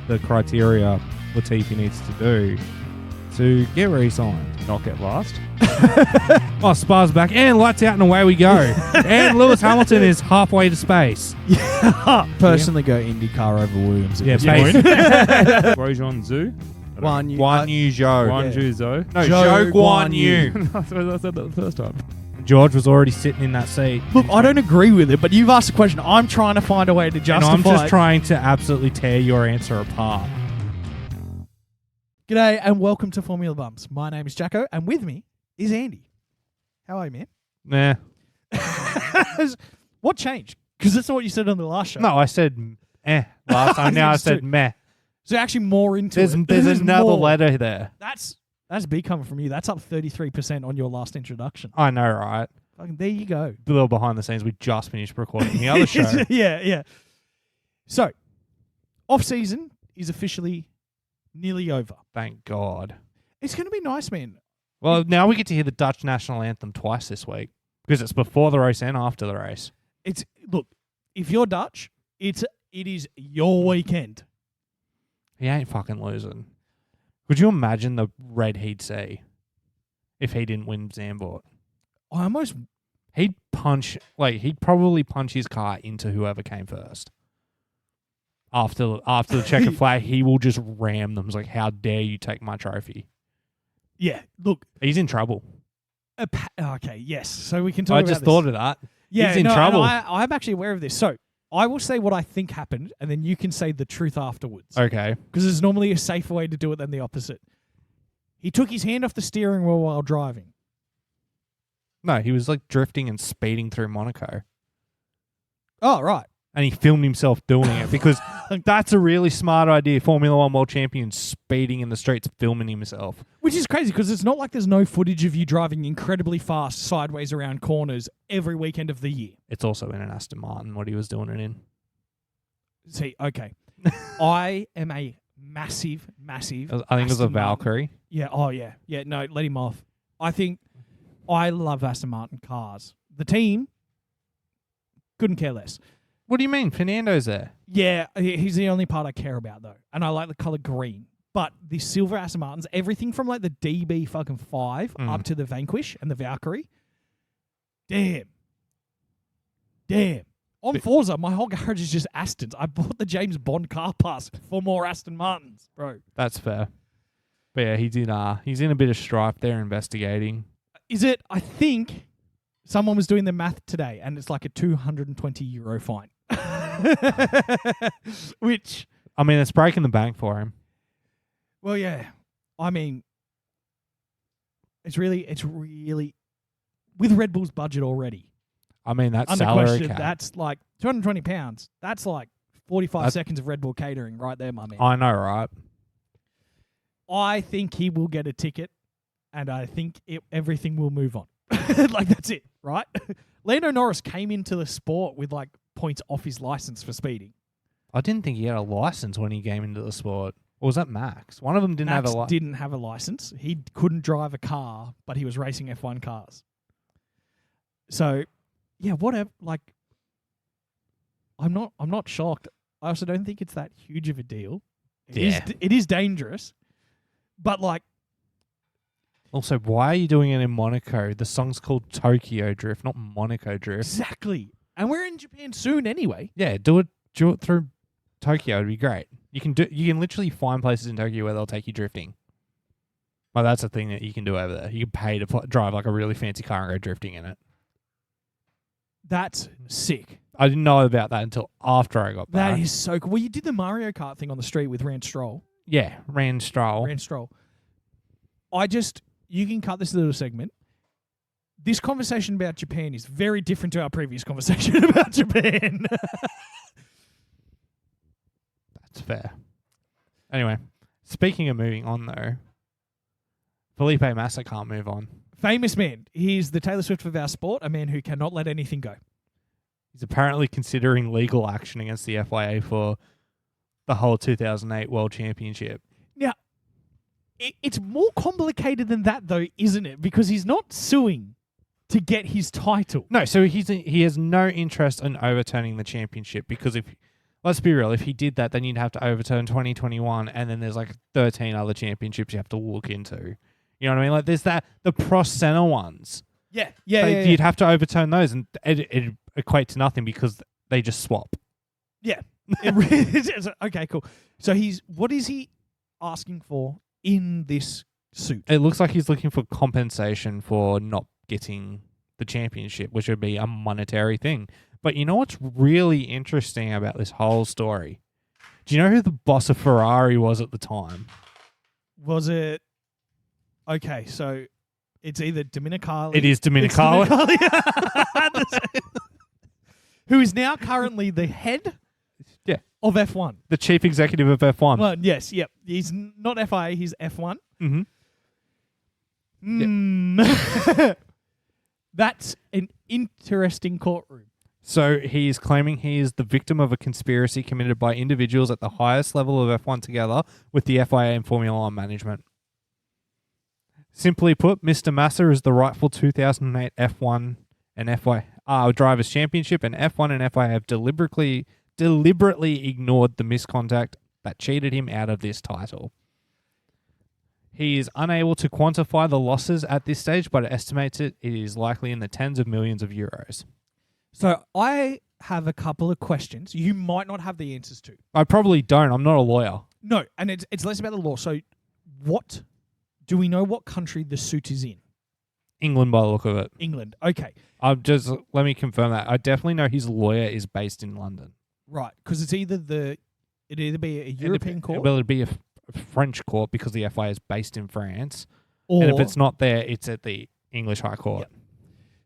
the criteria Latifi needs to do to get re-signed, not get last. Oh, Spar's back, and lights out, and away we go. And Lewis Hamilton is halfway to space. Personally, go IndyCar over Williams. Yeah, Grosjean Zhu? Guan Yu Zhou. Guan Yu Zhou. No, Zhou Zhou Guan Guan Yu. Yu. I said that the first time. George was already sitting in that seat. Look, I don't agree with it, but you've asked a question. I'm trying to find a way to justify And I'm just it. trying to absolutely tear your answer apart. G'day and welcome to Formula Bumps. My name is Jacko, and with me is Andy. How are you, man? Nah. What changed? Because that's not what you said on the last show. No, I said last time. Now I said meh. So actually more into There's it. another more. letter there. That's big coming from you. That's up 33% on your last introduction. I know, right? Fucking there you go. A little behind the scenes. We just finished recording the other show. Yeah. So, off-season is officially nearly over. Thank God. It's going to be nice, man. Well, now we get to hear the Dutch national anthem twice this week because it's before the race and after the race. Look, if you're Dutch, it is your weekend. He ain't fucking losing. Could you imagine the red he'd see if he didn't win Zandvoort? He'd probably punch his car into whoever came first. After the checkered flag, he will just ram them. It's like, how dare you take my trophy? Yeah, look. He's in trouble. Okay, yes. So we can talk about this. I just thought of that. Yeah, he's in trouble. I'm actually aware of this. So I will say what I think happened, and then you can say the truth afterwards. Okay. Because there's normally a safer way to do it than the opposite. He took his hand off the steering wheel while driving. No, he was like drifting and speeding through Monaco. Oh, right. And he filmed himself doing it because that's a really smart idea. Formula One world champion speeding in the streets, filming himself. Which is crazy because it's not like there's no footage of you driving incredibly fast sideways around corners every weekend of the year. It's also in an Aston Martin, what he was doing it in. See, okay. I am a massive I think it was a Valkyrie. Yeah, oh yeah. Yeah, no, let him off. I love Aston Martin cars. The team couldn't care less. What do you mean? Fernando's there. Yeah, he's the only part I care about, though. And I like the colour green. But the silver Aston Martins, everything from like the DB fucking 5 up to the Vanquish and the Valkyrie. Damn. On Forza, my whole garage is just Astons. I bought the James Bond car pass for more Aston Martins, bro. That's fair. But yeah, he's in a bit of strife there investigating. I think someone was doing the math today, and it's like a €220 fine. Which, I mean, it's breaking the bank for him. well, yeah. I mean, it's really with Red Bull's budget already. I mean, that's Under salary question, cap. that's like £220. That's like 45 seconds of Red Bull catering right there, my man. I know, right? I think he will get a ticket, and I think everything will move on. Like, that's it, right? Lando Norris came into the sport with like points off his license for speeding. I didn't think he had a license when he came into the sport. Or was that Max? One of them didn't have a license. Didn't have a license. He couldn't drive a car, but he was racing F1 cars. So, yeah, whatever. Like, I'm not shocked. I also don't think it's that huge of a deal. It is dangerous, but like. Also, why are you doing it in Monaco? The song's called Tokyo Drift, not Monaco Drift. Exactly. And we're in Japan soon anyway. Yeah, do it through Tokyo. It'd be great. You can literally find places in Tokyo where they'll take you drifting. Well, that's a thing that you can do over there. You can pay to drive like a really fancy car and go drifting in it. That's sick. I didn't know about that until after I got back. That is so cool. Well, you did the Mario Kart thing on the street with Rand Stroll. Yeah, Rand Stroll. You can cut this little segment. This conversation about Japan is very different to our previous conversation about Japan. That's fair. Anyway, speaking of moving on, though, Felipe Massa can't move on. Famous man. He's the Taylor Swift of our sport, a man who cannot let anything go. He's apparently considering legal action against the FIA for the whole 2008 World Championship. Now, it's more complicated than that, though, isn't it? Because he's not suing to get his title. No, so he has no interest in overturning the championship because if, let's be real. If he did that, then you'd have to overturn 2021, and then there's like 13 other championships you have to look into. You know what I mean? Like there's the Prost Senna ones. Yeah. You'd have to overturn those, and it equate to nothing because they just swap. Yeah. Okay, cool. So what is he asking for in this suit? It looks like he's looking for compensation for not getting the championship, which would be a monetary thing. But you know what's really interesting about this whole story? Do you know who the boss of Ferrari was at the time? Was it... Okay, so it's either Dominicali... It is Dominicali. Who is now currently the head of F1. The chief executive of F1. Well, yes, yep. He's not FIA, he's F1. Yep. That's an interesting courtroom. So he's claiming he is the victim of a conspiracy committed by individuals at the highest level of F1 together with the FIA and Formula 1 management. Simply put, Mr. Massa is the rightful 2008 F1 and FIA Drivers' Championship, and F1 and FIA have deliberately ignored the misconduct that cheated him out of this title. He is unable to quantify the losses at this stage, but estimates it is likely in the tens of millions of euros. So I have a couple of questions you might not have the answers to. I probably don't. I'm not a lawyer. No, and it's less about the law. So do we know what country the suit is in? England by the look of it. England. Okay. Let me confirm that. I definitely know his lawyer is based in London. Right, because it'd either be a European court. Well, it'd be a French court because the FIA is based in France. And if it's not there, it's at the English High Court. Yep.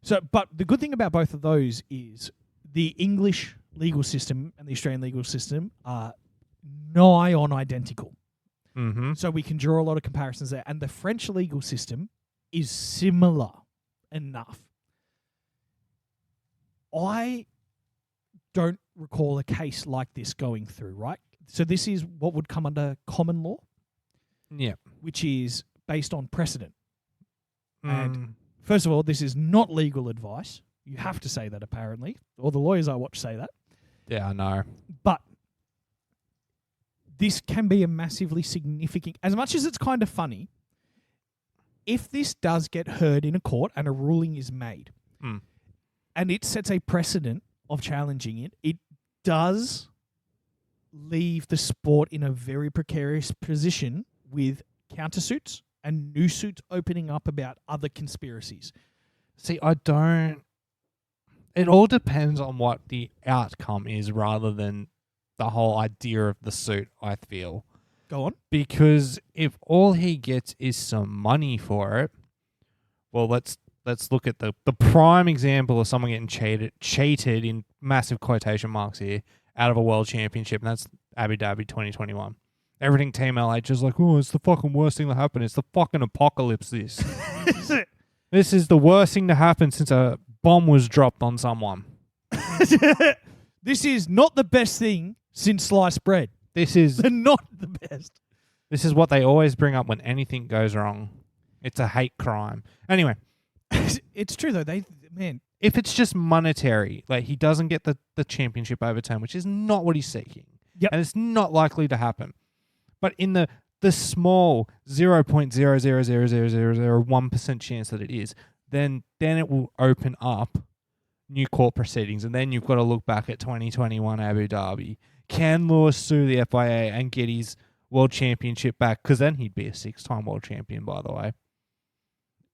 So, but the good thing about both of those is the English legal system and the Australian legal system are nigh on identical. Mm-hmm. So we can draw a lot of comparisons there. And the French legal system is similar enough. I don't recall a case like this going through, right? So this is what would come under common law. Yeah. Which is based on precedent. And first of all, this is not legal advice. You have to say that, apparently. All the lawyers I watch say that. Yeah, I know. But this can be a massively significant... As much as it's kind of funny, if this does get heard in a court and a ruling is made, and it sets a precedent of challenging it, it does leave the sport in a very precarious position with countersuits and new suits opening up about other conspiracies. See, I don't... It all depends on what the outcome is rather than the whole idea of the suit, I feel. Go on. Because if all he gets is some money for it, well, let's look at the prime example of someone getting cheated in massive quotation marks here out of a world championship, and that's Abu Dhabi 2021. Everything Team LH is like, oh, it's the fucking worst thing that happened. It's the fucking apocalypse, this. Is it? This is the worst thing to happen since a bomb was dropped on someone. This is not the best thing since sliced bread. This is not the best. This is what they always bring up when anything goes wrong. It's a hate crime. Anyway. It's true, though. If it's just monetary, like he doesn't get the championship overturned, which is not what he's seeking. Yep. And it's not likely to happen. But in the small 0.0000001% chance that it is, then it will open up new court proceedings. And then you've got to look back at 2021 Abu Dhabi. Can Lewis sue the FIA and get his world championship back? Because then he'd be a 6-time world champion, by the way.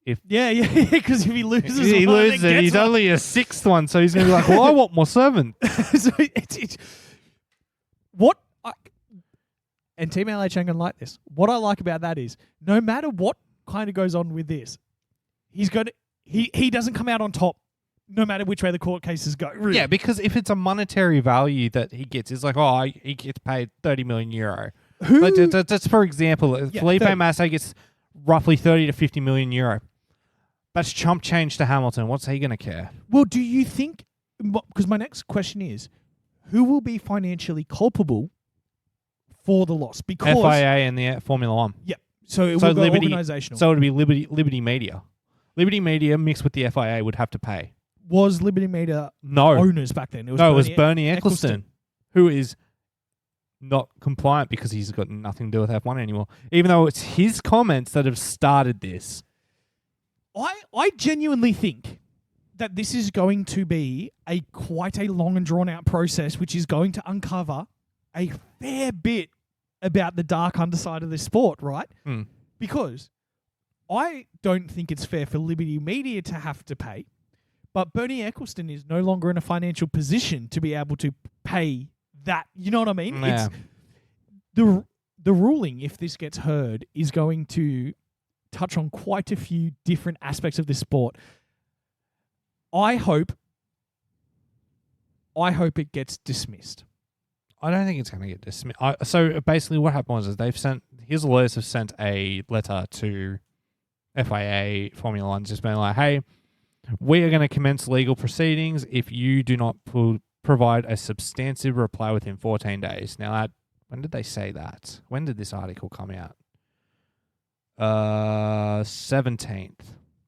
Because if he loses, he's only a 6th one, so he's going to be like, well, I want my 7th. So and Team LH ain't going to like this. What I like about that is, no matter what kind of goes on with this, he doesn't come out on top, no matter which way the court cases go. Really. Yeah, because if it's a monetary value that he gets, it's like, he gets paid 30 million euro. That's for example, Felipe Massa gets roughly 30 to 50 million euro. That's chump change to Hamilton. What's he going to care? Well, do you think... Because my next question is, who will be financially culpable for the loss? Because FIA and the Formula 1. Yeah. So it will go organisational. So it would be Liberty Media. Liberty Media mixed with the FIA would have to pay. Was Liberty Media owners back then? It was Bernie Ecclestone, who is not compliant because he's got nothing to do with F1 anymore. Even though it's his comments that have started this. I genuinely think that this is going to be quite a long and drawn out process, which is going to uncover a fair bit about the dark underside of this sport, right? Because I don't think it's fair for Liberty Media to have to pay, but Bernie Eccleston is no longer in a financial position to be able to pay that. You know what I mean? Yeah. It's the ruling, if this gets heard, is going to touch on quite a few different aspects of this sport. I hope it gets dismissed. I don't think it's going to get dismissed. So basically what happened was his lawyers have sent a letter to FIA, Formula 1, just being like, hey, we are going to commence legal proceedings if you do not provide a substantive reply within 14 days. Now, when did they say that? When did this article come out? 17th.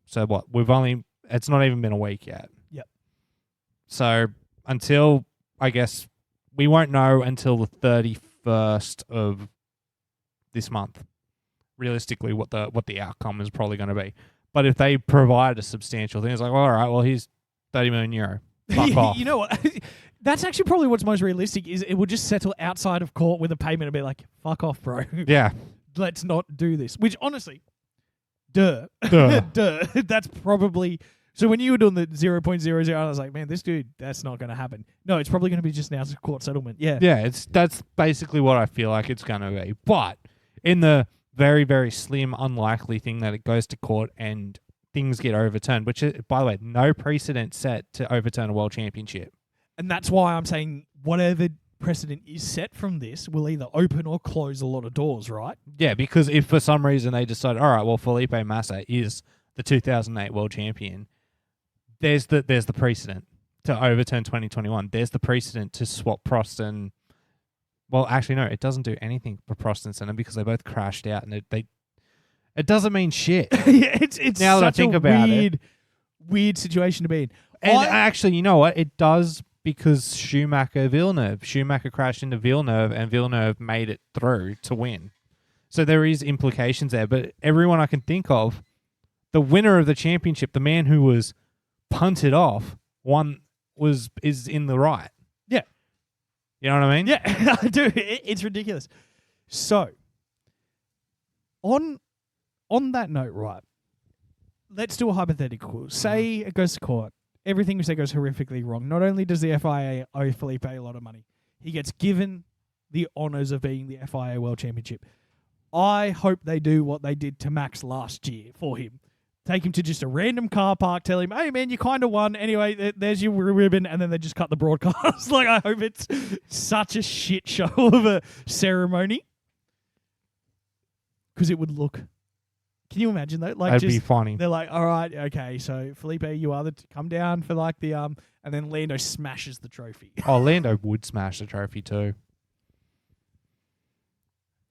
So what? It's not even been a week yet. Yep. So until, I guess, we won't know until the 31st of this month, realistically, what the outcome is probably going to be. But if they provide a substantial thing, it's like, well, all right, well, here's 30 million euro. Fuck off. You know what? That's actually probably what's most realistic, is it will just settle outside of court with a payment and be like, fuck off, bro. Yeah. Let's not do this. Which, honestly, duh. That's probably... So when you were doing the 0.00, I was like, man, this dude, that's not going to happen. No, it's probably going to be just now a court settlement. Yeah. Yeah, that's basically what I feel like it's going to be. But in the very, very slim, unlikely thing that it goes to court and things get overturned, which, by the way, no precedent set to overturn a world championship. And that's why I'm saying whatever precedent is set from this will either open or close a lot of doors, right? Yeah, because if for some reason they decide, all right, well, Felipe Massa is the 2008 world champion, there's the precedent to overturn 2021. There's the precedent to swap Prost and... Well, actually, no, it doesn't do anything for Prost and Senna because they both crashed out, and it doesn't mean shit. Yeah, it's now that I think about it, weird situation to be in. And actually, you know what? It does, because Schumacher crashed into Villeneuve, and Villeneuve made it through to win. So there is implications there. But everyone I can think of, the winner of the championship, the man who was punted off, is in the right. Yeah. You know what I mean? Yeah, I do. It's ridiculous. So, on that note, right, let's do a hypothetical. Say it goes to court. Everything we say goes horrifically wrong. Not only does the FIA owe Felipe a lot of money, he gets given the honours of being the FIA World Championship. I hope they do what they did to Max last year for him. Take him to just a random car park, tell him, hey, man, you kind of won. Anyway, there's your ribbon, and then they just cut the broadcast. Like, I hope it's such a shit show of a ceremony. Because it would look... Can you imagine, though? Like, that'd be funny. They're like, all right, okay, so Felipe, you are come down for, like, the... And then Lando smashes the trophy. Oh, Lando would smash the trophy, too.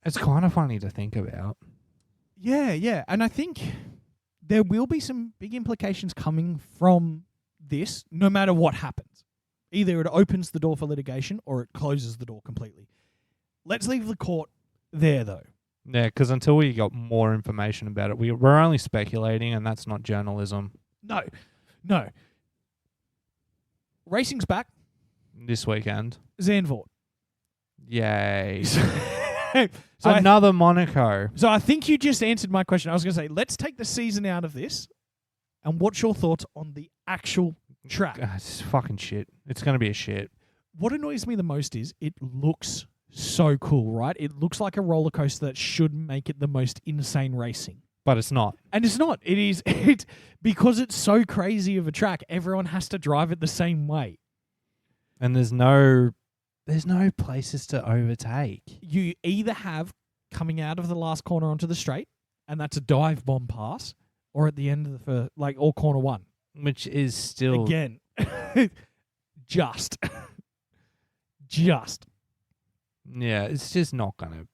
It's kind of funny to think about. Yeah. And I think... there will be some big implications coming from this, no matter what happens. Either it opens the door for litigation or it closes the door completely. Let's leave the court there, though. Yeah, because until we got more information about it, we're only speculating, and that's not journalism. No. Racing's back. This weekend. Zandvoort. Yay. So another Monaco. So I think you just answered my question. I was going to say, let's take the season out of this, and what's your thoughts on the actual track? It's fucking shit. It's going to be a shit. What annoys me the most is it looks so cool, right? It looks like a roller coaster that should make it the most insane racing. But it's not. And it's not. It is because it's so crazy of a track, everyone has to drive it the same way. And there's no places to overtake. You either have coming out of the last corner onto the straight, and that's a dive bomb pass, or at the end of the first, or corner one. Which is still... Again, just. Yeah, it's just not gonna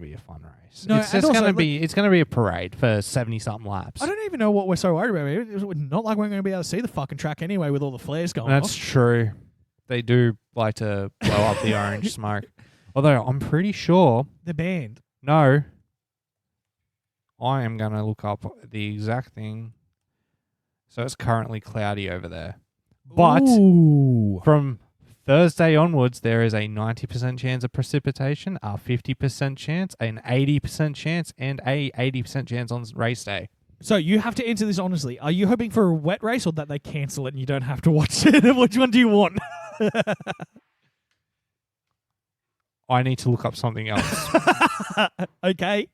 be a fun race. No, it's just gonna be a parade for 70-something laps. I don't even know what we're so worried about. It's not like we're going to be able to see the fucking track anyway with all the flares going That's off. true. They do like to blow up the orange smoke. Although I'm pretty sure. They're banned. No. I am going to look up the exact thing. So it's currently cloudy over there. But Ooh. from Thursday onwards, there is a 90% chance of precipitation, a 50% chance, an 80% chance, and a 80% chance on race day. So you have to answer this honestly. Are you hoping for a wet race or that they cancel it and you don't have to watch it? Which one do you want? I need to look up something else. Okay.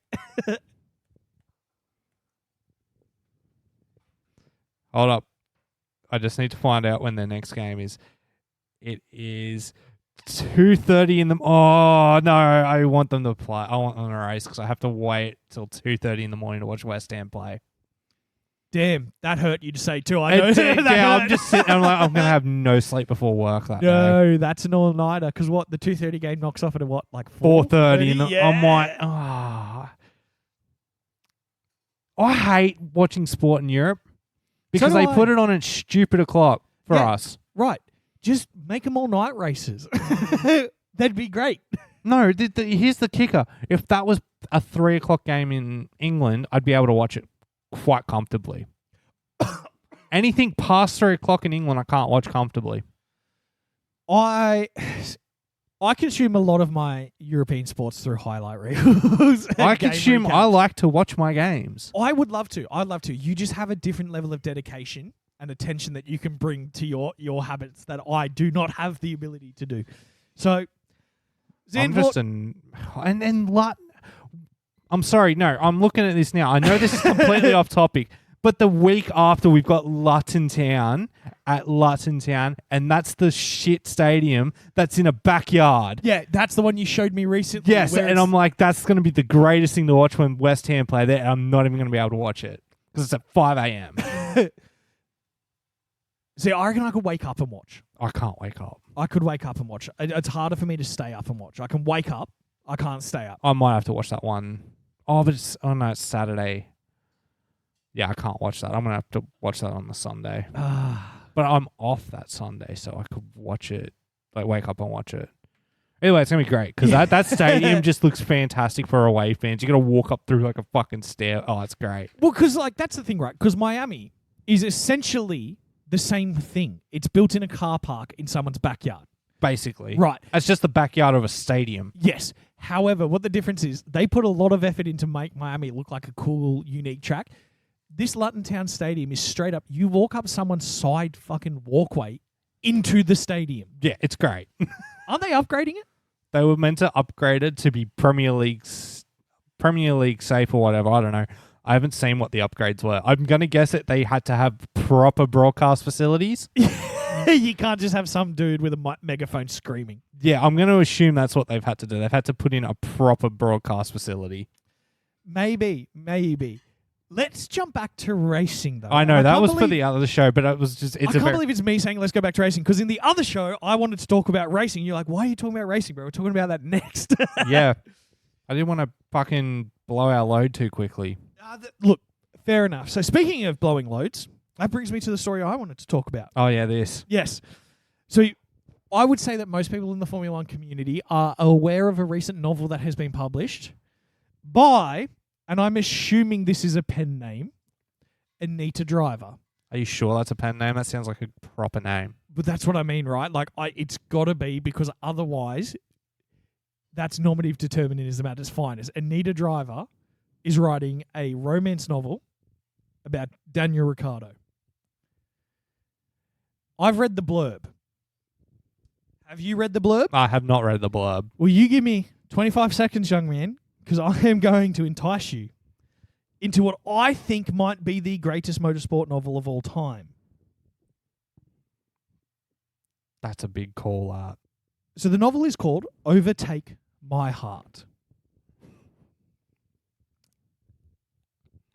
Hold up. I just need to find out when their next game is. It is 2:30 in the... Oh, no. I want them to play. I want them to race because I have to wait till 2:30 in the morning to watch West Ham play. Damn, that hurt you to say too. I know. Yeah, I'm just sitting. I'm like, I'm going to have no sleep before work that day. No, that's an all-nighter. Because what? The 2:30 game knocks off at what? Like 4:30. Yeah. I'm like, oh. I hate watching sport in Europe because So do they I. put it on at stupid o'clock for Yeah. us. Right. Just make them all night races. That'd be great. No, here's the kicker. If that was a 3 o'clock game in England, I'd be able to watch it quite comfortably. Anything past 3 o'clock in England, I can't watch comfortably. I consume a lot of my European sports through highlight reels. I like to watch my games. I would love to. I'd love to. You just have a different level of dedication and attention that you can bring to your habits that I do not have the ability to do. So, I'm just I'm sorry, no, I'm looking at this now. I know this is completely off topic, but the week after we've got Luton Town, and that's the shit stadium that's in a backyard. Yeah, that's the one you showed me recently. Yes, and I'm like, that's going to be the greatest thing to watch when West Ham play there, and I'm not even going to be able to watch it because it's at 5 a.m. See, I reckon I could wake up and watch. I can't wake up. I could wake up and watch. It's harder for me to stay up and watch. I can wake up. I can't stay up. I might have to watch that one. Oh, but it's Saturday. Yeah, I can't watch that. I'm going to have to watch that on the Sunday. But I'm off that Sunday, so I could watch it, like wake up and watch it. Anyway, it's going to be great because that stadium just looks fantastic for away fans. You got to walk up through like a fucking stair. Oh, it's great. Well, because like that's the thing, right? Because Miami is essentially the same thing. It's built in a car park in someone's backyard. Basically. Right. It's just the backyard of a stadium. Yes. However, what the difference is, they put a lot of effort into make Miami look like a cool, unique track. This Luton Town Stadium is straight up, you walk up someone's side fucking walkway into the stadium. Yeah, it's great. Aren't they upgrading it? They were meant to upgrade it to be Premier League safe or whatever. I don't know. I haven't seen what the upgrades were. I'm going to guess that they had to have proper broadcast facilities. You can't just have some dude with a megaphone screaming. Yeah, I'm going to assume that's what they've had to do. They've had to put in a proper broadcast facility. Maybe. Let's jump back to racing, though. I know, that was for the other show, but it was just... I can't believe it's me saying let's go back to racing, because in the other show, I wanted to talk about racing. You're like, why are you talking about racing, bro? We're talking about that next. Yeah. I didn't want to fucking blow our load too quickly. Look, fair enough. So speaking of blowing loads, that brings me to the story I wanted to talk about. Oh, yeah, this. Yes. So I would say that most people in the Formula One community are aware of a recent novel that has been published by, and I'm assuming this is a pen name, Anita Driver. Are you sure that's a pen name? That sounds like a proper name. But that's what I mean, right? Like, it's got to be, because otherwise, that's normative determinism at its finest. Anita Driver is writing a romance novel about Daniel Ricciardo. I've read the blurb. Have you read the blurb? I have not read the blurb. Well, you give me 25 seconds, young man, because I am going to entice you into what I think might be the greatest motorsport novel of all time. That's a big call out. So the novel is called Overtake My Heart.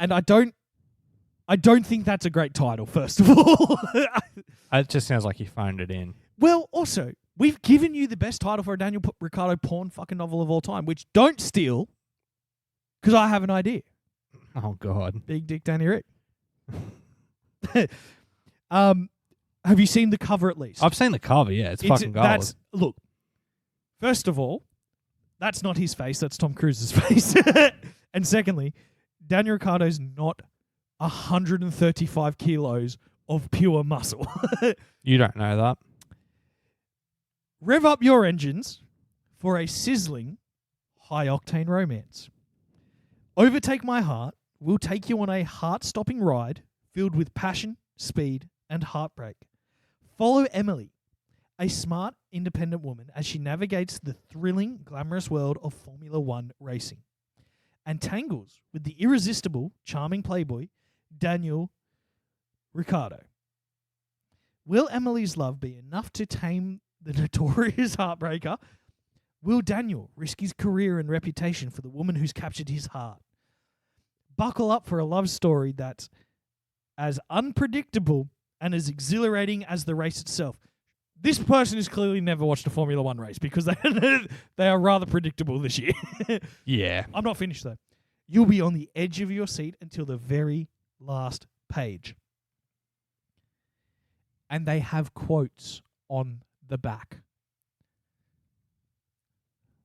And I don't think that's a great title, first of all. It just sounds like you phoned it in. Well, also, we've given you the best title for a Daniel Ricciardo porn fucking novel of all time, which don't steal, because I have an idea. Oh, God. Big Dick Danny Rick. Have you seen the cover at least? I've seen the cover, yeah. It's fucking gold. Look, first of all, That's not his face. That's Tom Cruise's face. And secondly, Daniel Ricciardo's not 135 kilos of pure muscle. You don't know that. Rev up your engines for a sizzling, high-octane romance. Overtake My Heart will take you on a heart-stopping ride filled with passion, speed, and heartbreak. Follow Emily, a smart, independent woman, as she navigates the thrilling, glamorous world of Formula One racing and tangles with the irresistible, charming playboy, Daniel Ricciardo. Will Emily's love be enough to tame the notorious heartbreaker? Will Daniel risk his career and reputation for the woman who's captured his heart? Buckle up for a love story that's as unpredictable and as exhilarating as the race itself. This person has clearly never watched a Formula One race because they are rather predictable this year. Yeah. I'm not finished, though. You'll be on the edge of your seat until the very last page. And they have quotes on the back.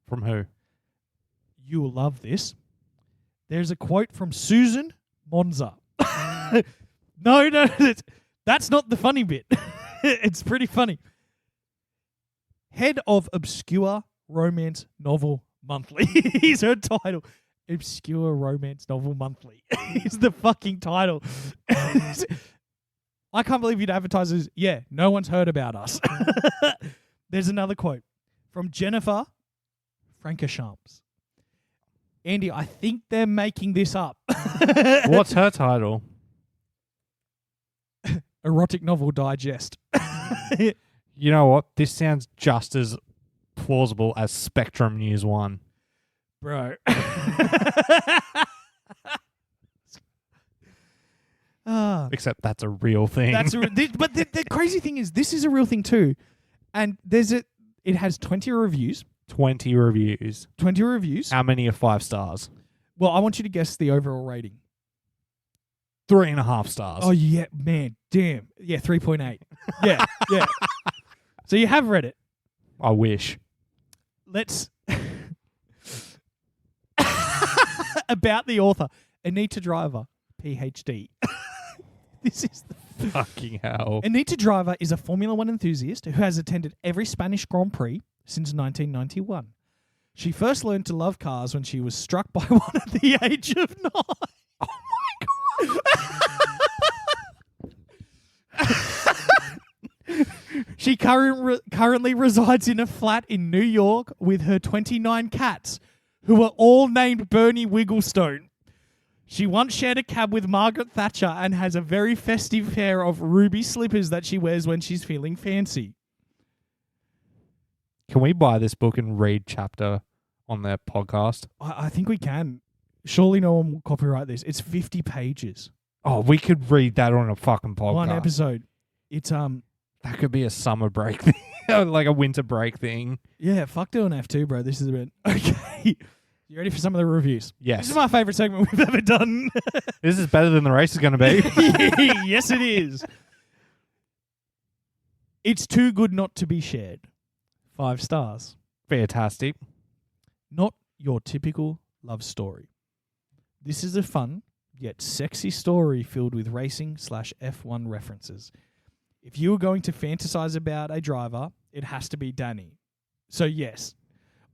From who? You will love this. There's a quote from Susan Monza. No, that's not the funny bit. It's pretty funny. Head of Obscure Romance Novel Monthly is her title. Obscure Romance Novel Monthly is the fucking title. I can't believe you'd advertise as, yeah, no one's heard about us. There's another quote from Jennifer Frankershams. Andy, I think they're making this up. What's her title? Erotic Novel Digest. You know what? This sounds just as plausible as Spectrum News 1. Bro. Except that's a real thing. But the crazy thing is, this is a real thing too. And it has 20 reviews. 20 reviews. 20 reviews. How many are 5 stars? Well, I want you to guess the overall rating. 3.5 stars. Oh, yeah, man. Damn. Yeah, 3.8. Yeah, yeah. So you have read it. I wish. Let's... About the author, Anita Driver, PhD. This is the... Fucking hell. Anita Driver is a Formula One enthusiast who has attended every Spanish Grand Prix since 1991. She first learned to love cars when she was struck by one at the age of 9. Oh my God. She currently resides in a flat in New York with her 29 cats, who are all named Bernie Wigglestone. She once shared a cab with Margaret Thatcher and has a very festive pair of ruby slippers that she wears when she's feeling fancy. Can we buy this book and read chapter on their podcast? I think we can. Surely no one will copyright this. It's 50 pages. Oh, we could read that on a fucking podcast. One episode. It's That could be a summer break thing. Like a winter break thing. Yeah, fuck doing F2, bro. This is a bit... Okay. You ready for some of the reviews? Yes. This is my favourite segment we've ever done. This is better than the race is going to be. Yes, it is. It's too good not to be shared. 5 stars. Fantastic. Not your typical love story. This is a fun, yet sexy story filled with racing/F1 references. If you were going to fantasize about a driver, it has to be Danny. So yes,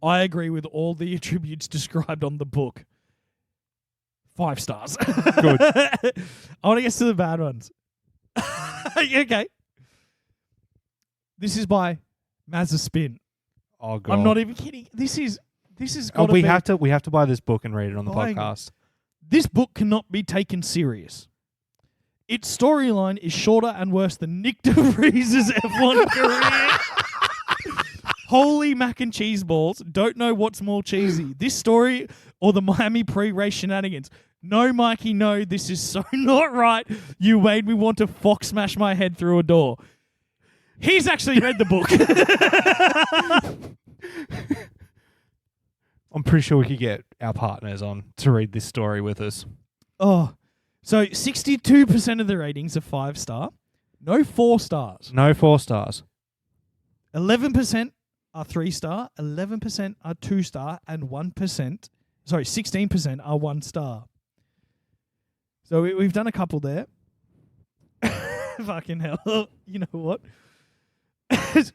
I agree with all the attributes described on the book. 5 stars. Good. I want to get to the bad ones. Okay. This is by Mazza Spin. Oh God. I'm not even kidding. This is we have to buy this book and read it on the podcast. This book cannot be taken serious. Its storyline is shorter and worse than Nick DeVries's F1 career. Holy mac and cheese balls. Don't know what's more cheesy, this story or the Miami pre-race shenanigans. No, Mikey, no, this is so not right. You made me want to fox smash my head through a door. He's actually read the book. I'm pretty sure we could get our partners on to read this story with us. Oh, so 62% of the ratings are 5-star. No 4 stars. No 4 stars. 11% are 3-star, 11% are 2-star, and 16% are 1-star. So we've done a couple there. Fucking hell. You know what?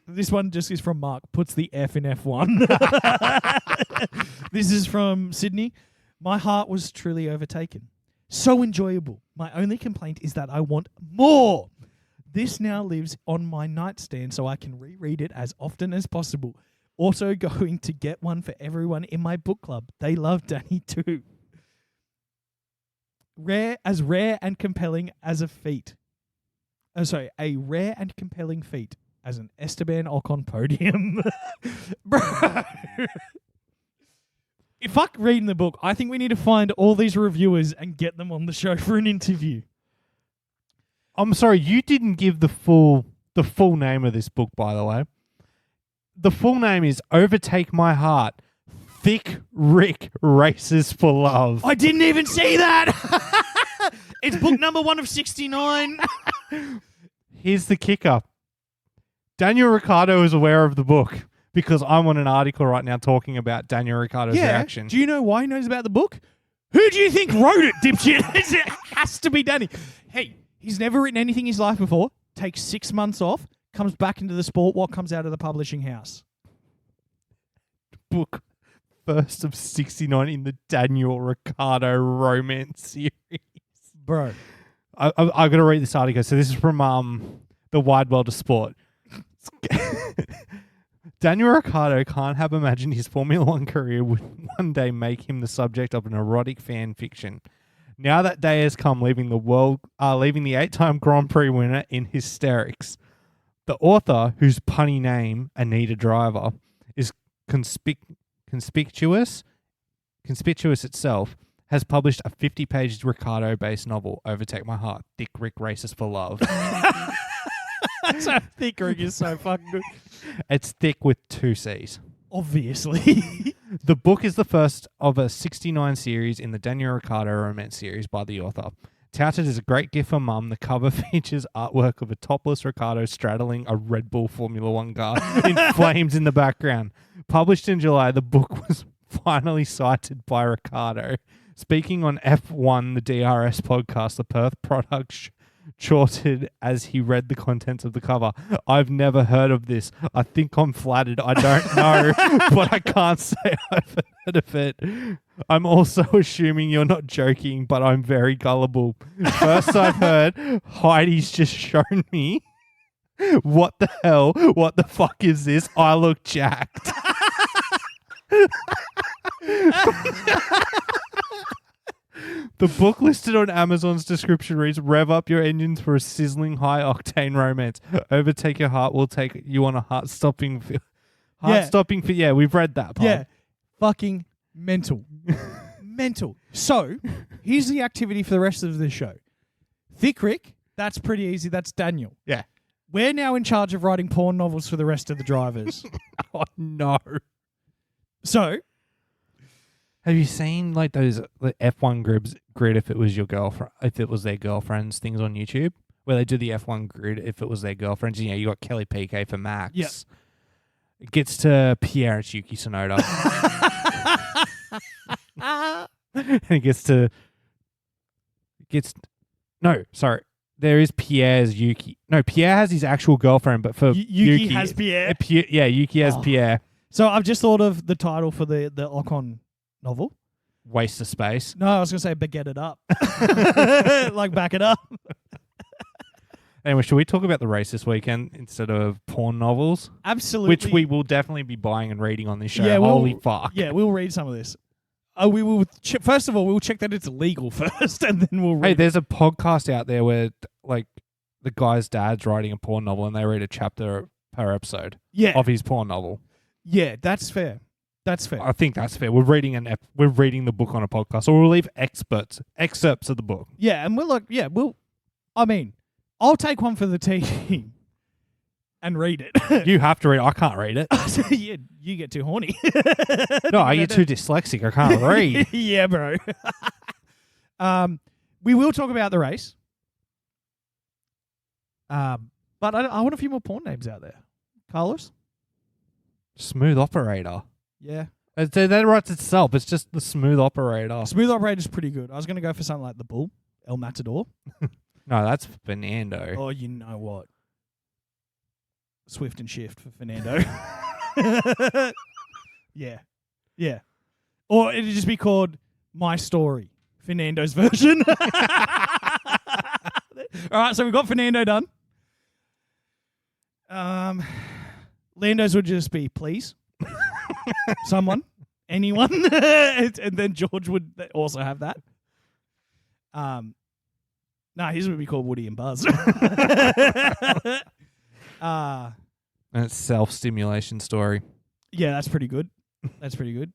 This one just is from Mark. Puts the F in F1. This is from Sydney. My heart was truly overtaken. So enjoyable. My only complaint is that I want more. This now lives on my nightstand so I can reread it as often as possible. Also going to get one for everyone in my book club. They love Danny too. Rare and compelling as a feat. A rare and compelling feat as an Esteban Ocon podium. Bro. Fuck reading the book. I think we need to find all these reviewers and get them on the show for an interview. I'm sorry, you didn't give the full name of this book, by the way. The full name is Overtake My Heart. Thick Ric Races for Love. I didn't even see that. It's book number 1 of 69. Here's the kicker. Daniel Ricciardo is aware of the book because I'm on an article right now talking about Daniel Ricciardo's reaction. Do you know why he knows about the book? Who do you think wrote it, dipshit? It has to be Danny. Hey, he's never written anything in his life before. Takes 6 months off. Comes back into the sport. What comes out of the publishing house? Book first of 69 in the Daniel Ricciardo romance series. Bro. I got to read this article. So this is from the Wide World of Sport. Daniel Ricciardo can't have imagined his Formula One career would one day make him the subject of an erotic fan fiction. Now that day has come, leaving the 8-time Grand Prix winner in hysterics. The author, whose punny name, Anita Driver, is conspicuous itself, has published a 50-page Ricciardo-based novel, Overtake My Heart, Thick Ric Races for Love. So Thick Ric is so fucking good. It's thick with 2 C's. Obviously. The book is the first of a 69 series in the Daniel Ricciardo romance series by the author. Touted as a great gift for mum, the cover features artwork of a topless Ricciardo straddling a Red Bull Formula One car in flames in the background. Published in July, the book was finally cited by Ricciardo. Speaking on F1, the DRS podcast, the Perth product chortled as he read the contents of the cover. I've never heard of this. I think I'm flattered. I don't know, but I can't say I've heard of it. I'm also assuming you're not joking, but I'm very gullible. First I've heard, Heidi's just shown me. What the hell? What the fuck is this? I look jacked. The book listed on Amazon's description reads, rev up your engines for a sizzling high-octane romance. Overtake Your Heart will take you on a heart-stopping... Yeah, we've read that part. Yeah, fucking mental. Mental. So, here's the activity for the rest of the show. Thick Ric, that's pretty easy. That's Daniel. Yeah. We're now in charge of writing porn novels for the rest of the drivers. Oh, no. So... Have you seen like those F1 grid if it was your girlfriend, if it was their girlfriends things on YouTube where they do the F1 grid if it was their girlfriends? You know, you got Kelly PK for Max. Yeah. It gets to Pierre, it's Yuki Tsunoda. And it gets to there is Pierre's Yuki. No, Pierre has his actual girlfriend, but for Yuki has Pierre. Yuki has Pierre. So I've just thought of the title for the Ocon novel. Waste of space. No, I was going to say baguette it up. Like back it up. Anyway, should we talk about the race this weekend instead of porn novels? Absolutely. Which we will definitely be buying and reading on this show. Yeah, Holy fuck. Yeah, we'll read some of this. We will. First of all, we'll check that it's legal first, and then we'll read. Hey, there's a podcast out there where like the guy's dad's writing a porn novel and they read a chapter per episode of his porn novel. Yeah, that's fair. That's fair. I think that's fair. We're reading the book on a podcast, or we'll leave excerpts of the book. Yeah, and we're like, I'll take one for the team and read it. You have to read it. I can't read it. Yeah, you get too horny. No, I get too dyslexic. I can't read. Yeah, bro. We will talk about the race. But I want a few more porn names out there. Carlos? Smooth operator. Yeah. That writes itself. It's just the smooth operator. Smooth operator's pretty good. I was going to go for something like the Bull, El Matador. No, that's Fernando. Oh, you know what? Swift and shift for Fernando. Yeah. Yeah. Or it'd just be called My Story, Fernando's version. All right, so we've got Fernando done. Lando's would just be please. Someone. Anyone. And then George would also have that. No, his would be called Woody and Buzz. And it's self-stimulation story. Yeah, that's pretty good. That's pretty good.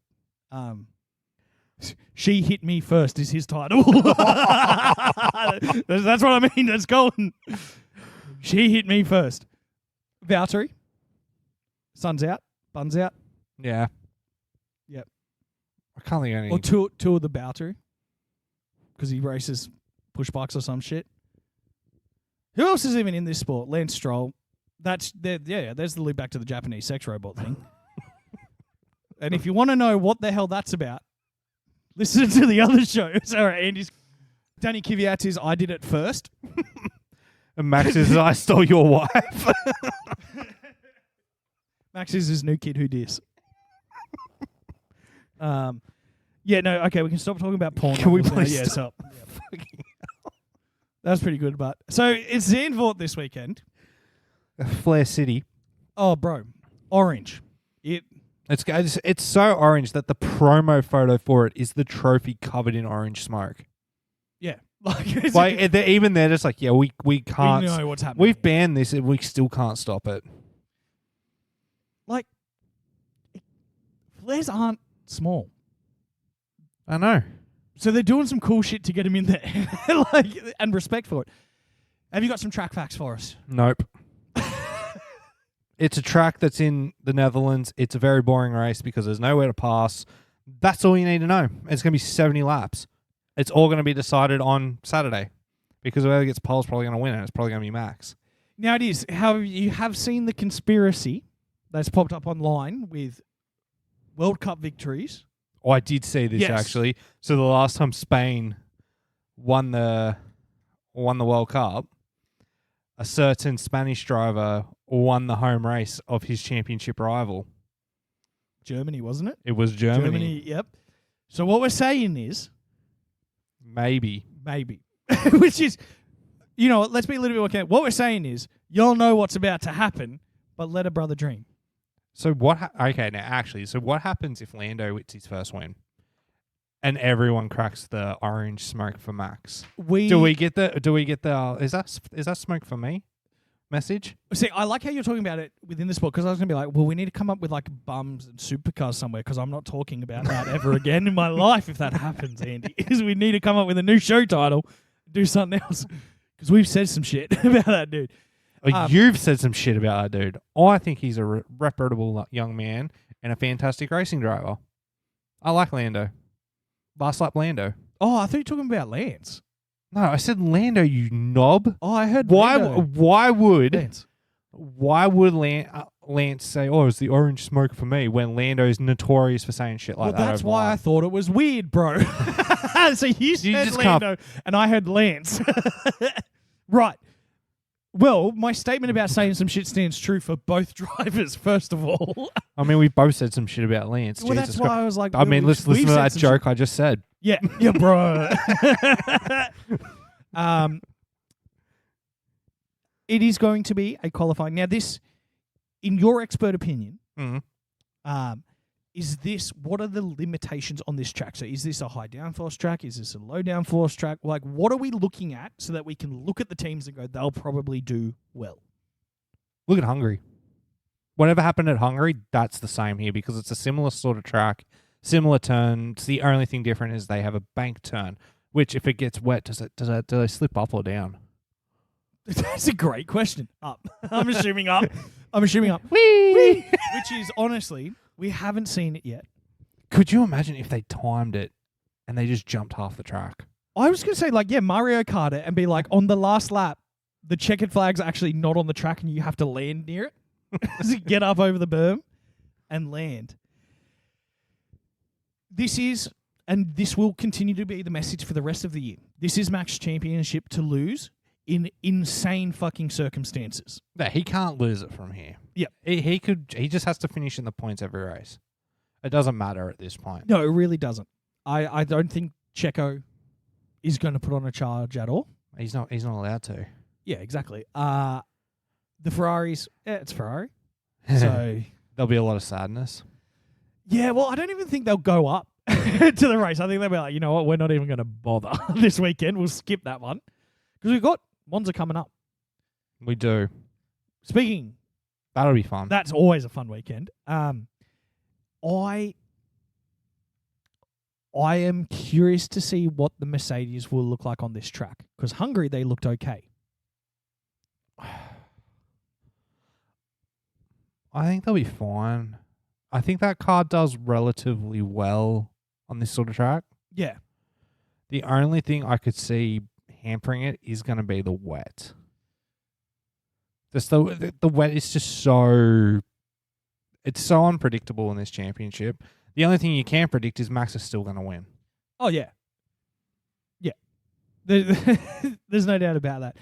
She hit me first is his title. That's what I mean. That's going. She hit me first. Valtteri. Sun's out. Bun's out. Yeah. Yep. I can't think of any. Or two of the Valtteri. Because he races push bikes or some shit. Who else is even in this sport? Lance Stroll. There's the lead back to the Japanese sex robot thing. And if you want to know what the hell that's about, listen to the other show. Sorry, Andy's. Danny Kvyat's I did it first. And Max's I stole your wife. Max is his new kid who dis. Yeah, no, okay, we can stop talking about porn. Can we now. please Yeah, stop? stop. That's pretty good, but so it's Zandvoort this weekend. Flare City. Oh, bro, orange. It's so orange that the promo photo for it is the trophy covered in orange smoke. Yeah, even they're just like, yeah, we can't. We know what's happening. We've banned this, and we still can't stop it. Like, flares aren't small. I know. So they're doing some cool shit to get him in there, and respect for it. Have you got some track facts for us? Nope. It's a track that's in the Netherlands. It's a very boring race because there's nowhere to pass. That's all you need to know. It's going to be 70 laps. It's all going to be decided on Saturday because whoever gets pole is probably going to win, and it's probably going to be Max. Now it is. However, you have seen the conspiracy that's popped up online with World Cup victories. Oh, I did see this actually. So the last time Spain won the World Cup, a certain Spanish driver won the home race of his championship rival. Germany, wasn't it? It was Germany. Yep. So what we're saying is... Maybe. Which is, let's be a little bit more careful. What we're saying is, you'll know what's about to happen, but let a brother dream. So what what happens if Lando hits his first win and everyone cracks the orange smoke for Max? Do we get the is that smoke for me message? See, I like how you're talking about it within the sport, because I was going to be like, well, we need to come up with like bums and supercars somewhere, because I'm not talking about that ever again in my life if that happens, Andy. Is we need to come up with a new show title, do something else, because we've said some shit about that dude. You've said some shit about that dude. I think he's a reputable young man and a fantastic racing driver. I like Lando. Last lap Lando. Oh, I thought you were talking about Lance. No, I said Lando, you knob. Oh, I heard Lando. Why would Lance. Why would Lance say, "Oh, it's the orange smoke for me," when Lando's notorious for saying shit like that? Well, that's why I thought it was weird, bro. So you said Lando, and I heard Lance. Right. Well, my statement about saying some shit stands true for both drivers, first of all. I mean, we both said some shit about Lance. Well, that's why I was like... I mean, listen to that joke I just said. Yeah, bro. It is going to be a qualifying. Now, this, in your expert opinion, what are the limitations on this track? So is this a high downforce track? Is this a low downforce track? Like, what are we looking at so that we can look at the teams and go, they'll probably do well? Look at Hungary. Whatever happened at Hungary, that's the same here, because it's a similar sort of track, similar turns. The only thing different is they have a bank turn, which if it gets wet, do they slip up or down? That's a great question. Up. I'm assuming up. Whee! Which is, honestly, we haven't seen it yet. Could you imagine if they timed it and they just jumped half the track? I was going to say, Mario Kart it and be like, on the last lap, the checkered flag's actually not on the track and you have to land near it to get up over the berm. and land. This is, and this will continue to be the message for the rest of the year. This is Mac's championship to lose in insane fucking circumstances. Yeah, he can't lose it from here. Yep. He just has to finish in the points every race. It doesn't matter at this point. No, it really doesn't. I don't think Checo is going to put on a charge at all. He's not allowed to. Yeah, exactly. The Ferraris, it's Ferrari. So there'll be a lot of sadness. yeah, well, I don't even think they'll go up to the race. I think they'll be like, you know what, we're not even going to bother this weekend. We'll skip that one. Because we've got Monza coming up. We do. Speaking, That'll be fun. that's always a fun weekend. I am curious to see what the Mercedes will look like on this track. Because Hungary, they looked okay. I think they'll be fine. I think that car does relatively well on this sort of track. Yeah. The only thing I could see hampering it is going to be the wet. Just the wet is just so... It's so unpredictable in this championship. The only thing you can predict is Max is still going to win. Oh, yeah. Yeah. There's no doubt about that.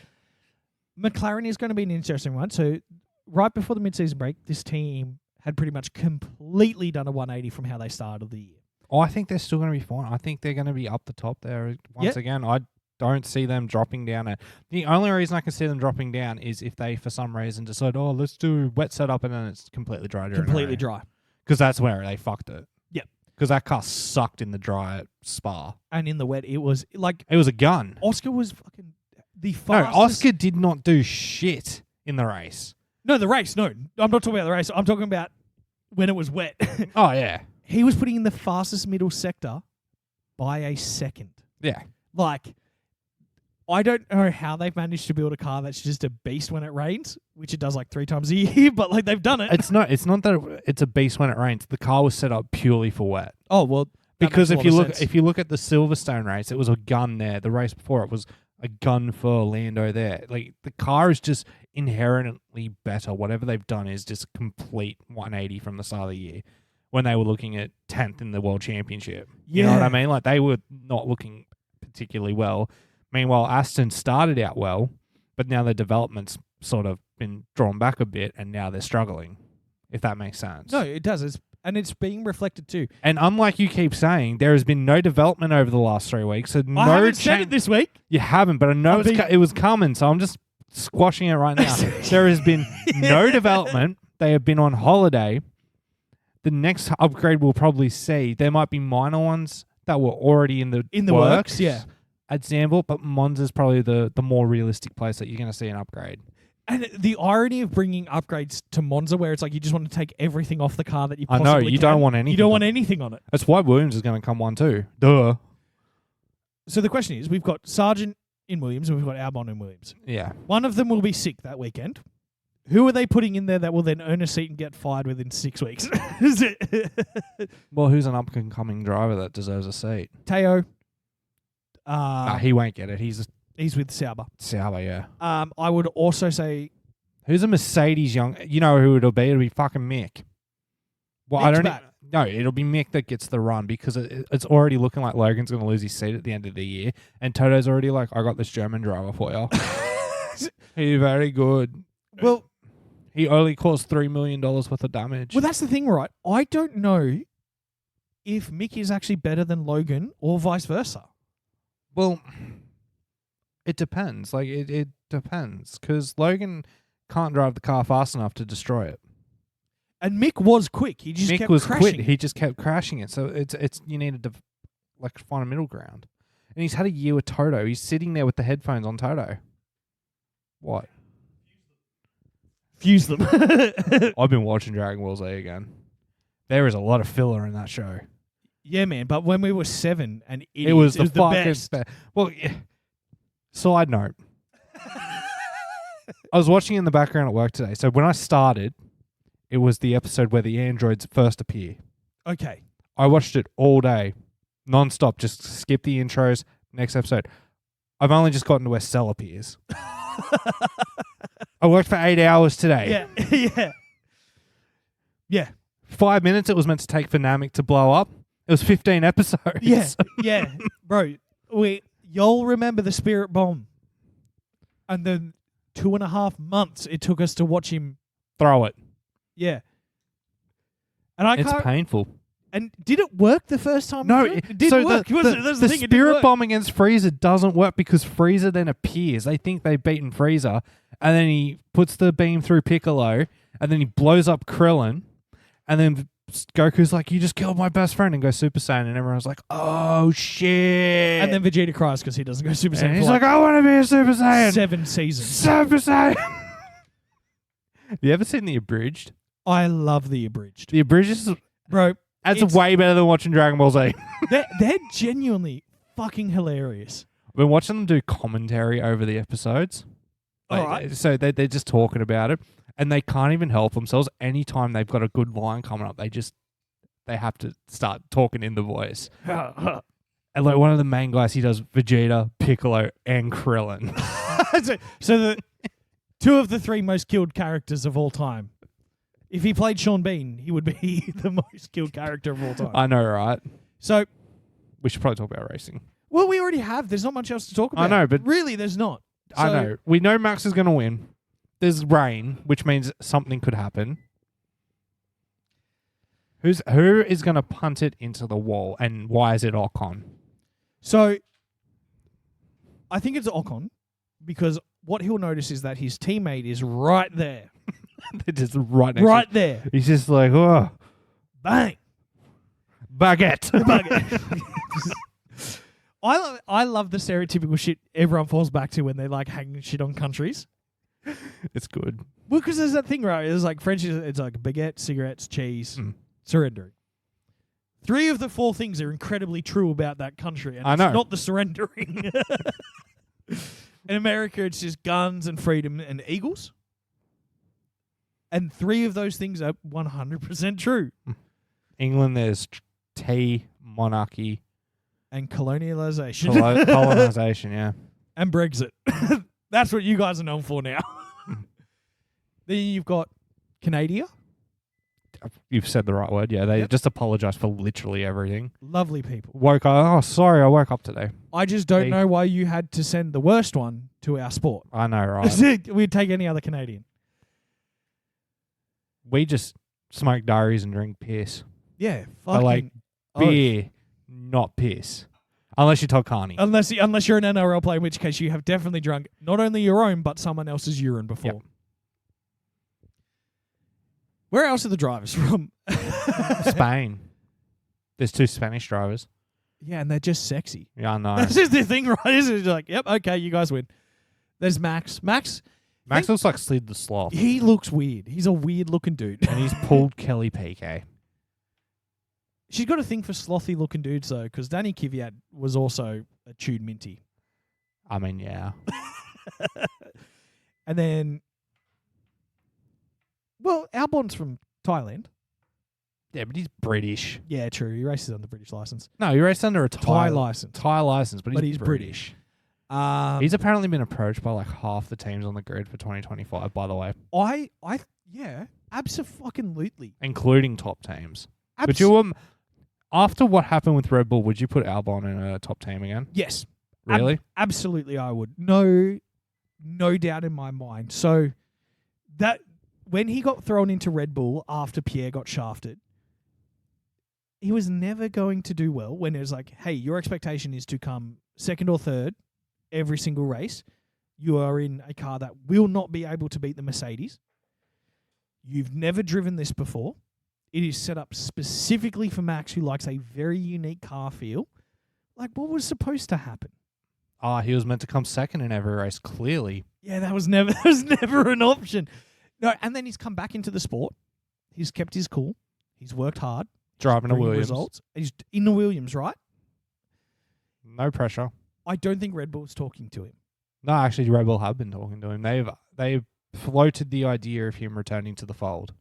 McLaren is going to be an interesting one. So, right before the mid-season break, this team had pretty much completely done a 180 from how they started the year. Oh, I think they're still going to be fine. I think they're going to be up the top there once again. I don't see them dropping down. The only reason I can see them dropping down is if they, for some reason, decide, oh, let's do wet setup, and then it's completely dry. Completely dry. Because that's where they fucked it. Yep. Because that car sucked in the dry at Spa. And in the wet, it was like... It was a gun. Oscar was fucking the fastest... No, Oscar did not do shit in the race. No, the race, no. I'm not talking about the race. I'm talking about when it was wet. Oh, yeah. He was putting in the fastest middle sector by a second. Yeah. Like, I don't know how they've managed to build a car that's just a beast when it rains, which it does like 3 times a year, but like they've done it. It's not that it's a beast when it rains. The car was set up purely for wet. Oh, well, because if you look at the Silverstone race, it was a gun there. The race before it was a gun for Lando there. Like, the car is just inherently better. Whatever they've done is just complete 180 from the start of the year when they were looking at 10th in the World Championship. You know what I mean? Like, they were not looking particularly well. Meanwhile, Aston started out well, but now the development's sort of been drawn back a bit, and now they're struggling, if that makes sense. No, it does. It's being reflected too. And unlike you keep saying, there has been no development over the last 3 weeks. So I haven't said it this week. You haven't, but I know it was coming, so I'm just squashing it right now. There has been no development. They have been on holiday. The next upgrade we'll probably see, there might be minor ones that were already in the works, yeah. At Zandvoort, but Monza's probably the more realistic place that you're going to see an upgrade. And the irony of bringing upgrades to Monza, where it's like you just want to take everything off the car that you possibly can. I know, you don't want anything. You don't want anything on it. That's why Williams is going to come one too. Duh. So the question is, we've got Sargent in Williams and we've got Albon in Williams. Yeah. One of them will be sick that weekend. Who are they putting in there that will then earn a seat and get fired within 6 weeks? Well, who's an up-and-coming driver that deserves a seat? Teo. He won't get it. He's with Sauber. Sauber, yeah. I would also say... Who's a Mercedes young... You know who it'll be? It'll be fucking Mick. Well, I don't... No, it'll be Mick that gets the run because it's already looking like Logan's going to lose his seat at the end of the year, and Toto's already like, I got this German driver for you. He's very good. Well... He only caused $3 million worth of damage. Well, that's the thing, right? I don't know if Mick is actually better than Logan or vice versa. Well, it depends. Like, it depends. Because Logan can't drive the car fast enough to destroy it. And Mick was quick. He just kept crashing. He just kept crashing it. So it's you need to find a middle ground. And he's had a year with Toto. He's sitting there with the headphones on Toto. What? Fuse them. I've been watching Dragon Ball Z again. There is a lot of filler in that show. Yeah, man. But when we were 7 and it was the best. Well, yeah. Side note. I was watching in the background at work today. So when I started, it was the episode where the androids first appear. Okay. I watched it all day, non-stop. Just skip the intros. Next episode. I've only just gotten to where Cell appears. I worked for 8 hours today. Yeah. Yeah. 5 minutes it was meant to take for Namek to blow up. It was 15 episodes. Yeah, bro. Y'all remember the Spirit Bomb, and then 2.5 months it took us to watch him. Throw it. Yeah, and It's painful. And did it work the first time? No, it didn't work. The Spirit Bomb against Frieza doesn't work because Frieza then appears. They think they've beaten Frieza, and then he puts the beam through Piccolo, and then he blows up Krillin, and then Goku's like, "You just killed my best friend," and goes Super Saiyan, and everyone's like, "Oh shit!" And then Vegeta cries because he doesn't go Super Saiyan. And he's like, "I want to be a Super Saiyan." 7 seasons. Super Saiyan. Have you ever seen the abridged? I love the abridged. The abridged is, Bro, it's way better than watching Dragon Ball Z. they're genuinely fucking hilarious. I've been watching them do commentary over the episodes. All right. So they're just talking about it, and they can't even help themselves. Anytime they've got a good line coming up, they have to start talking in the voice. And like one of the main guys, he does Vegeta, Piccolo, and Krillin. so the 2 of the 3 most killed characters of all time. If he played Sean Bean, he would be the most killed character of all time. I know, right? So we should probably talk about racing. Well, we already have. There's not much else to talk about. I know, but really, there's not. I know. We know Max is going to win. There's rain, which means something could happen. Who is going to punt it into the wall, and why is it Ocon? So, I think it's Ocon because what he'll notice is that his teammate is right there. They're just right next to him. There. He's just like, oh, bang, baguette. I love the stereotypical shit everyone falls back to when they like hang shit on countries. It's good. Well, because there's that thing, right? It's like French. It's like baguette, cigarettes, cheese, surrendering. 3 of the 4 things are incredibly true about that country, and it's not the surrendering. In America, it's just guns and freedom and eagles. And 3 of those things are 100% true. England, there's tea, monarchy, and colonialization. Colonization, yeah. And Brexit. That's what you guys are known for now. Then you've got Canada. You've said the right word, yeah. They just apologize for literally everything. Lovely people. Sorry, I woke up today. I just don't know why you had to send the worst one to our sport. I know, right? We'd take any other Canadian. We just smoke diaries and drink piss. Yeah, fucking like beer, not piss. Unless you're Todd Carney. Unless you're an NRL player, in which case you have definitely drunk not only your own, but someone else's urine before. Yep. Where else are the drivers from? Spain. There's 2 Spanish drivers. Yeah, and they're just sexy. Yeah, I know. That's just the thing, right? It's like, yep, okay, you guys win. There's Max. Max looks like Slid the Sloth. He looks weird. He's a weird-looking dude. And he's pulled Kelly PK. She's got a thing for slothy-looking dudes, though, because Danny Kvyat was also a chewed minty. I mean, yeah. And then, well, Albon's from Thailand. Yeah, but he's British. Yeah, true. He races on the British license. No, he raced under a Thai license. Thai license, but he's British. He's apparently been approached by like half the teams on the grid for 2025, by the way. Yeah, absolutely. Including top teams. Would you, after what happened with Red Bull, would you put Albon in a top team again? Yes. Really? Absolutely, I would. No doubt in my mind. So, that when he got thrown into Red Bull after Pierre got shafted, he was never going to do well when it was like, hey, your expectation is to come 2nd or 3rd every single race. You are in a car that will not be able to beat the Mercedes. You've never driven this before. It is set up specifically for Max, who likes a very unique car feel. Like, what was supposed to happen? He was meant to come 2nd in every race, clearly. Yeah, that was never an option. No, and then he's come back into the sport. He's kept his cool. He's worked hard. Driving a Williams. Results. He's in the Williams, right? No pressure. I don't think Red Bull's talking to him. No, actually, Red Bull have been talking to him. They've floated the idea of him returning to the fold.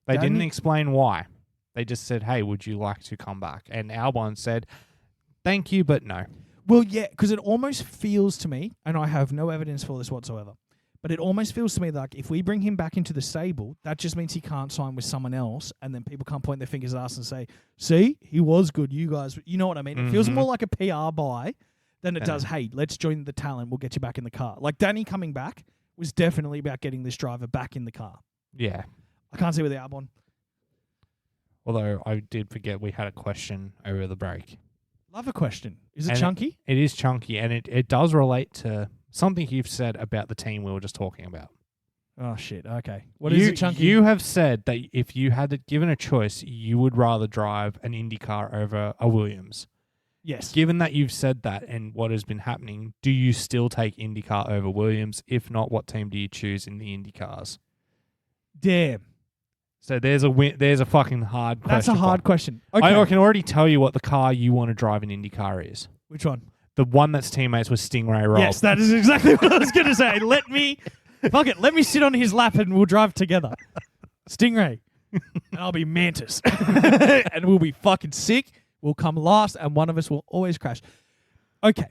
They didn't explain why. They just said, hey, would you like to come back? And Albon said, thank you, but no. Well, yeah, because it almost feels to me, and I have no evidence for this whatsoever, But it almost feels to me like if we bring him back into the stable, that just means he can't sign with someone else, and then people can't point their fingers at us and say, see, he was good, you guys. You know what I mean? It feels more like a PR buy than it does, hey, let's join the talent, we'll get you back in the car. Like Danny coming back was definitely about getting this driver back in the car. Yeah. I can't see with the Albon. Although I did forget we had a question over the break. Love a question. Is it chunky? It is chunky, and it does relate to something you've said about the team we were just talking about. Oh, shit. Okay. What is it, chunky? You have said that if you had given a choice, you would rather drive an Indy car over a Williams. Yes. Given that you've said that and what has been happening, do you still take IndyCar over Williams? If not, what team do you choose in the Indy cars? Damn. So there's a fucking hard question. That's a hard question. Okay. I can already tell you what the car you want to drive in IndyCar is. Which one? The one that's teammates with Stingray Rob. Yes, that is exactly what I was going to say. Let me sit on his lap and we'll drive together. Stingray. And I'll be Mantis. And we'll be fucking sick. We'll come last and one of us will always crash. Okay.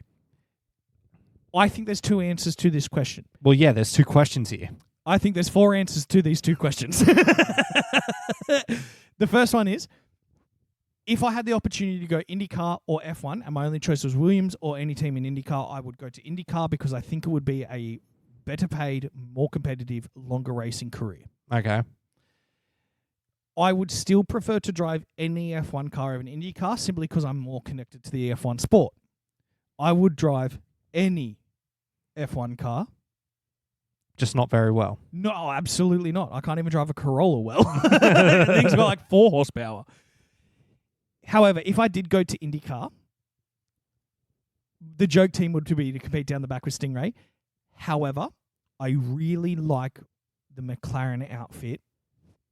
I think there's two answers to this question. Well, yeah, there's two questions here. I think there's four answers to these two questions. The first one is, if I had the opportunity to go IndyCar or F1 and my only choice was Williams or any team in IndyCar, I would go to IndyCar because I think it would be a better paid, more competitive, longer racing career. Okay. I would still prefer to drive any F1 car over an Indy car simply because I'm more connected to the F1 sport. I would drive any F1 car. Just not very well. No, absolutely not. I can't even drive a Corolla well. The thing's got like 4 horsepower. However, if I did go to IndyCar, the joke team would be to compete down the back with Stingray. However, I really like the McLaren outfit.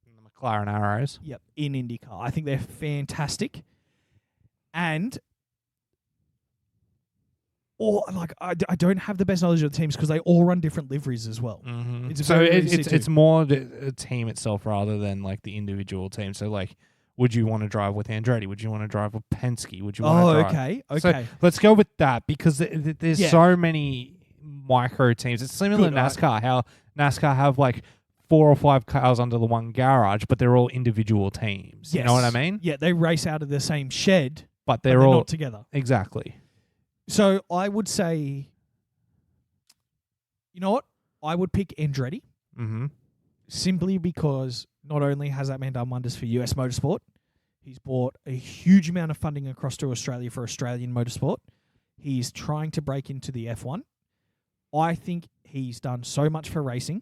The McLaren Arrows. Yep, in IndyCar. I think they're fantastic. And I don't have the best knowledge of the teams because they all run different liveries as well. Mm-hmm. It's more the team itself rather than like the individual team. So like, would you want to drive with Andretti? Would you want to drive with Penske? Would you want to drive? Okay. So let's go with that because there's so many micro teams. It's similar to NASCAR. Right? How NASCAR have like 4 or 5 cars under the one garage, but they're all individual teams. Yes. You know what I mean? Yeah, they race out of the same shed, but they're all not together. Exactly. So I would say, you know what? I would pick Andretti simply because not only has that man done wonders for US motorsport, he's brought a huge amount of funding across to Australia for Australian motorsport. He's trying to break into the F1. I think he's done so much for racing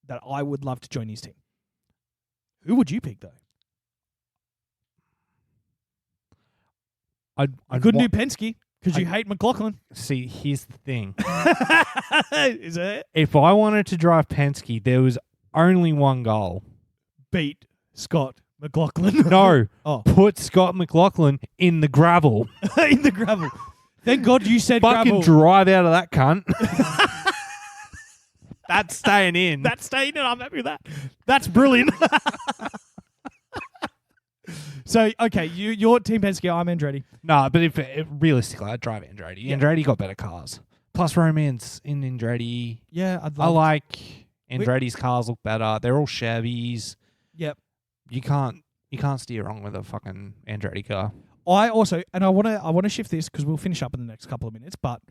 that I would love to join his team. Who would you pick, though? I couldn't do Penske. Because you hate McLaughlin. See, here's the thing. Is it? If I wanted to drive Penske, there was only one goal. Beat Scott McLaughlin. No. Put Scott McLaughlin in the gravel. In the gravel. Thank God you said fucking gravel. drive out of that cunt. That's staying in. That's staying in. I'm happy with that. That's brilliant. So, okay, you're Team Penske, I'm Andretti. No, but if realistically, I'd drive Andretti. Yeah. Andretti got better cars. Plus romance in Andretti. Yeah, I like Andretti's cars look better. They're all Chevys. Yep. You can't steer wrong with a fucking Andretti car. I also, and I want to shift this because we'll finish up in the next couple of minutes, but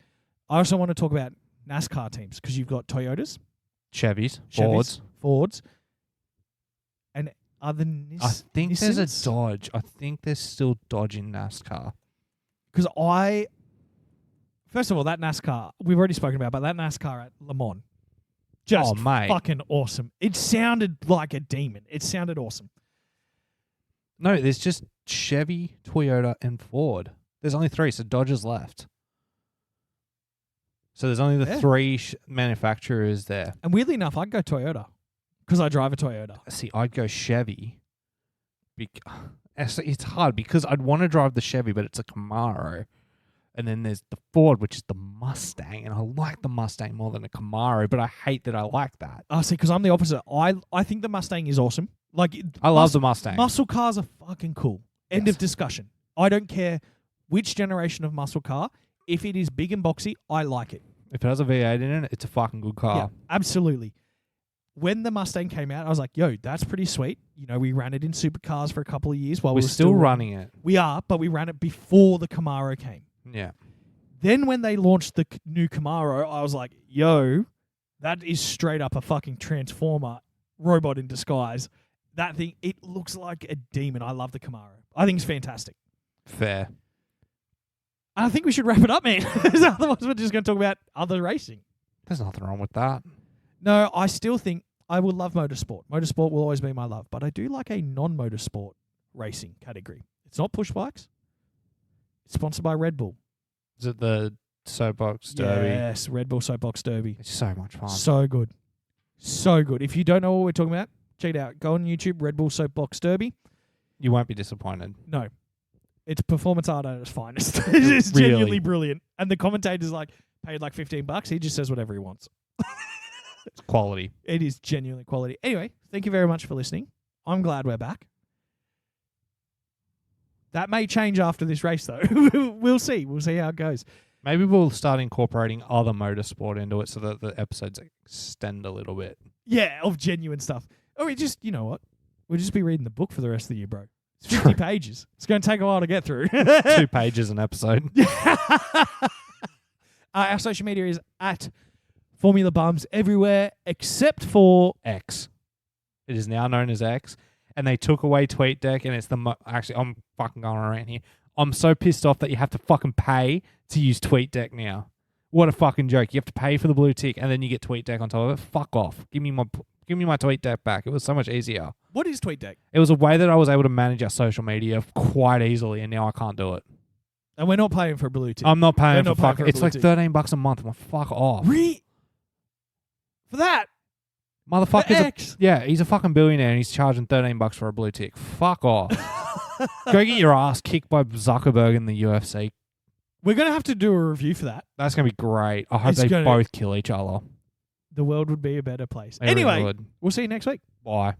I also want to talk about NASCAR teams because you've got Toyotas, Chevys, Fords, and other I think Nissans? There's a Dodge. I think there's still Dodge in NASCAR. Because first of all, that NASCAR, we've already spoken about, but that NASCAR at Le Mans, just fucking awesome. It sounded like a demon. It sounded awesome. No, there's just Chevy, Toyota, and Ford. There's only 3, so Dodge is left. So there's only the 3 manufacturers there. And weirdly enough, I'd go Toyota. Because I drive a Toyota. See, I'd go Chevy. It's hard because I'd want to drive the Chevy, but it's a Camaro. And then there's the Ford, which is the Mustang. And I like the Mustang more than a Camaro, but I hate that I like that. See, because I'm the opposite. I think the Mustang is awesome. Like I love the Mustang. Muscle cars are fucking cool. End of discussion. I don't care which generation of muscle car. If it is big and boxy, I like it. If it has a V8 in it, it's a fucking good car. Yeah, absolutely. When the Mustang came out, I was like, yo, that's pretty sweet. You know, we ran it in supercars for a couple of years while We're we were still running it. We are, but we ran it before the Camaro came. Yeah. Then when they launched the new Camaro, I was like, yo, that is straight up a fucking transformer robot in disguise. That thing, it looks like a demon. I love the Camaro. I think it's fantastic. Fair. I think we should wrap it up, man. Otherwise, we're just going to talk about other racing. There's nothing wrong with that. No, I still think I will love motorsport. Motorsport will always be my love, but I do like a non-motorsport racing category. It's not push bikes. It's sponsored by Red Bull. Is it the Soapbox Derby? Yes, Red Bull Soapbox Derby. It's so much fun. So good. So good. If you don't know what we're talking about, check it out. Go on YouTube, Red Bull Soapbox Derby. You won't be disappointed. No. It's performance art at its finest. It's genuinely brilliant. And the commentator's like, paid like $15. He just says whatever he wants. It's quality. It is genuinely quality. Anyway, thank you very much for listening. I'm glad we're back. That may change after this race, though. We'll see. We'll see how it goes. Maybe we'll start incorporating other motorsport into it so that the episodes extend a little bit. Yeah, of genuine stuff. Oh, we just, you know what? We'll just be reading the book for the rest of the year, bro. It's 50 pages. It's going to take a while to get through. 2 pages an episode. Our social media is at Formula Bums everywhere except for X. It is now known as X. And they took away TweetDeck, and it's the actually, I'm fucking going around here. I'm so pissed off that you have to fucking pay to use TweetDeck now. What a fucking joke. You have to pay for the blue tick, and then you get TweetDeck on top of it. Fuck off. Give me my TweetDeck back. It was so much easier. What is TweetDeck? It was a way that I was able to manage our social media quite easily, and now I can't do it. And we're not paying for a blue tick. I'm not paying We're for not paying fucking... for a It's blue like tick. $13 a month. I'm like, fuck off. For that? Motherfucker's X. yeah, he's a fucking billionaire and he's charging $13 for a blue tick. Fuck off. Go get your ass kicked by Zuckerberg in the UFC. We're going to have to do a review for that. That's going to be great. I hope It's they gonna- both kill each other. The world would be a better place. They really Anyway, would. we'll see you next week. Bye.